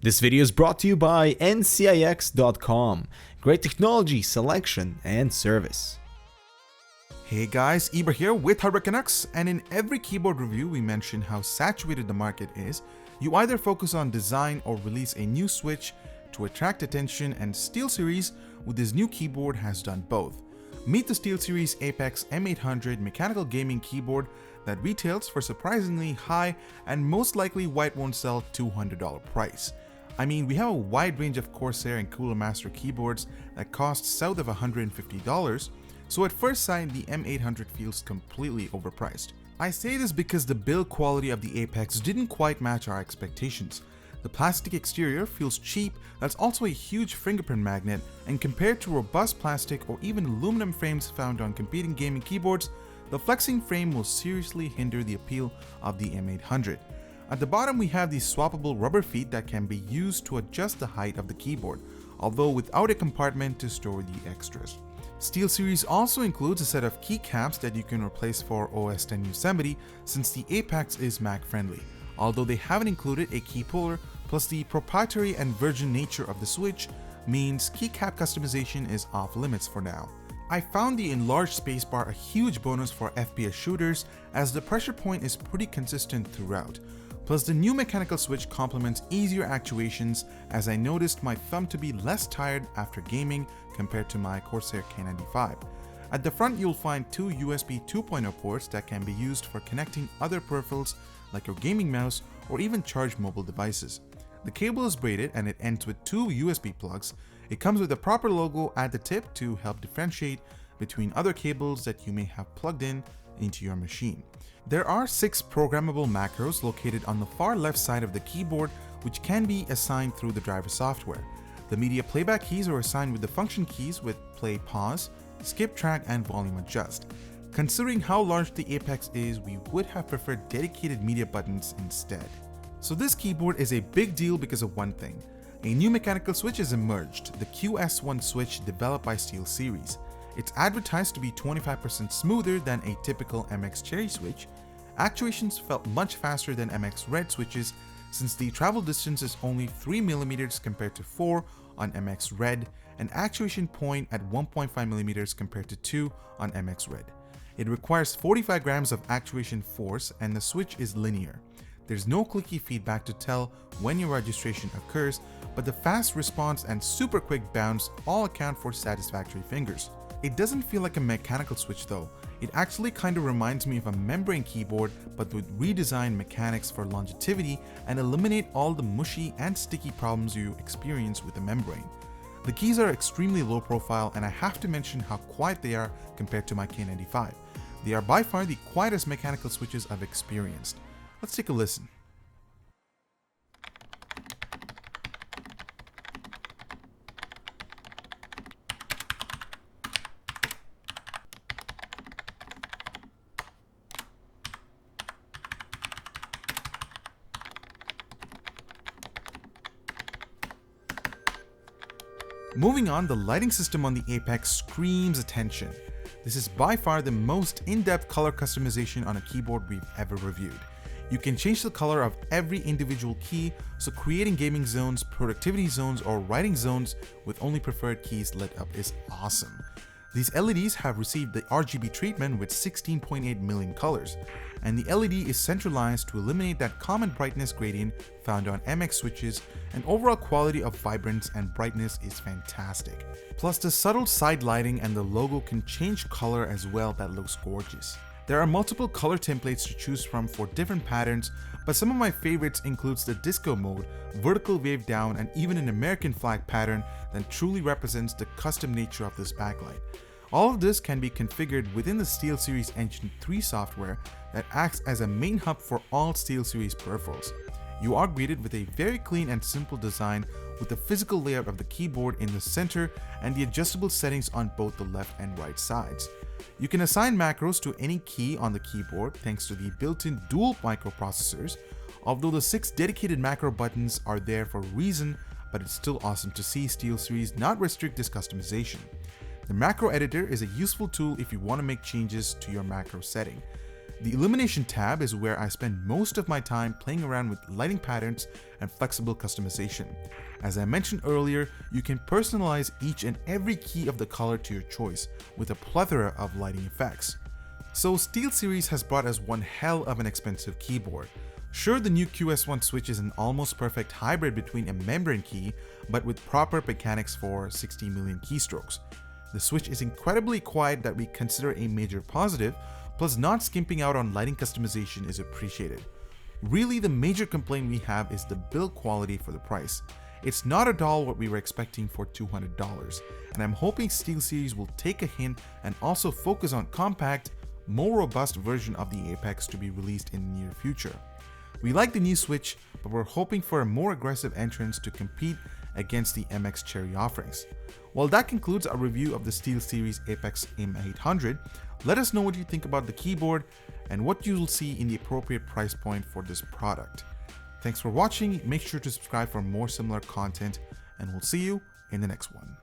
This video is brought to you by ncix.com. Great technology, selection, and service. Hey guys, Eber here with Canucks, and in every keyboard review we mention how saturated the market is. You either focus on design or release a new switch to attract attention, and Steelseries with this new keyboard has done both. Meet the Steelseries Apex M800 mechanical gaming keyboard that retails for surprisingly high and most likely white won't sell $200 price. I mean, we have a wide range of Corsair and Cooler Master keyboards that cost south of $150, so at first sight the M800 feels completely overpriced. I say this because the build quality of the Apex didn't quite match our expectations. The plastic exterior feels cheap, that's also a huge fingerprint magnet, and compared to robust plastic or even aluminum frames found on competing gaming keyboards, the flexing frame will seriously hinder the appeal of the M800. At the bottom we have these swappable rubber feet that can be used to adjust the height of the keyboard, although without a compartment to store the extras. Steelseries also includes a set of keycaps that you can replace for OS X Yosemite, since the Apex is Mac friendly, although they haven't included a key puller, plus the proprietary and virgin nature of the switch means keycap customization is off limits for now. I found the enlarged spacebar a huge bonus for FPS shooters, as the pressure point is pretty consistent throughout. Plus, the new mechanical switch complements easier actuations, as I noticed my thumb to be less tired after gaming compared to my Corsair K95. At the front you'll find two USB 2.0 ports that can be used for connecting other peripherals like your gaming mouse or even charge mobile devices. The cable is braided and it ends with two USB plugs. It comes with a proper logo at the tip to help differentiate between other cables that you may have plugged in into your machine. There are 6 programmable macros located on the far left side of the keyboard, which can be assigned through the driver software. The media playback keys are assigned with the function keys with play, pause, skip track, and volume adjust. Considering how large the Apex is, we would have preferred dedicated media buttons instead. So this keyboard is a big deal because of one thing. A new mechanical switch has emerged, the QS1 switch developed by Steelseries. It's advertised to be 25% smoother than a typical MX Cherry switch. Actuations felt much faster than MX Red switches, since the travel distance is only 3mm compared to 4 on MX Red, and actuation point at 1.5mm compared to 2 on MX Red. It requires 45 grams of actuation force, and the switch is linear. There's no clicky feedback to tell when your registration occurs, but the fast response and super quick bounce all account for satisfactory fingers. It doesn't feel like a mechanical switch though. It actually kinda reminds me of a membrane keyboard, but with redesigned mechanics for longevity and eliminate all the mushy and sticky problems you experience with the membrane. The keys are extremely low profile, and I have to mention how quiet they are compared to my K95. They are by far the quietest mechanical switches I've experienced. Let's take a listen. Moving on, the lighting system on the Apex screams attention. This is by far the most in-depth color customization on a keyboard we've ever reviewed. You can change the color of every individual key, so creating gaming zones, productivity zones, or writing zones with only preferred keys lit up is awesome. These LEDs have received the RGB treatment with 16.8 million colors, and the LED is centralized to eliminate that common brightness gradient found on MX switches, and overall quality of vibrance and brightness is fantastic. Plus, the subtle side lighting and the logo can change color as well, that looks gorgeous. There are multiple color templates to choose from for different patterns, but some of my favorites includes the disco mode, vertical wave down, and even an American flag pattern that truly represents the custom nature of this backlight. All of this can be configured within the Steelseries Engine 3 software that acts as a main hub for all Steelseries peripherals. You are greeted with a very clean and simple design with the physical layout of the keyboard in the center and the adjustable settings on both the left and right sides. You can assign macros to any key on the keyboard thanks to the built-in dual microprocessors, although the 6 dedicated macro buttons are there for a reason, but it's still awesome to see Steelseries not restrict this customization. The macro editor is a useful tool if you want to make changes to your macro setting. The Illumination Tab is where I spend most of my time playing around with lighting patterns and flexible customization. As I mentioned earlier, you can personalize each and every key of the color to your choice with a plethora of lighting effects. So Steelseries has brought us one hell of an expensive keyboard. Sure, the new QS1 switch is an almost perfect hybrid between a membrane key, but with proper mechanics for 60 million keystrokes. The switch is incredibly quiet, that we consider a major positive, plus not skimping out on lighting customization is appreciated. Really, the major complaint we have is the build quality for the price. It's not at all what we were expecting for $200, and I'm hoping Steelseries will take a hint and also focus on compact, more robust version of the Apex to be released in the near future. We like the new Switch, but we're hoping for a more aggressive entrance to compete against the MX Cherry offerings. Well, that concludes our review of the Steelseries Apex M800. Let us know what you think about the keyboard and what you'll see in the appropriate price point for this product. Thanks for watching. Make sure to subscribe for more similar content, and we'll see you in the next one.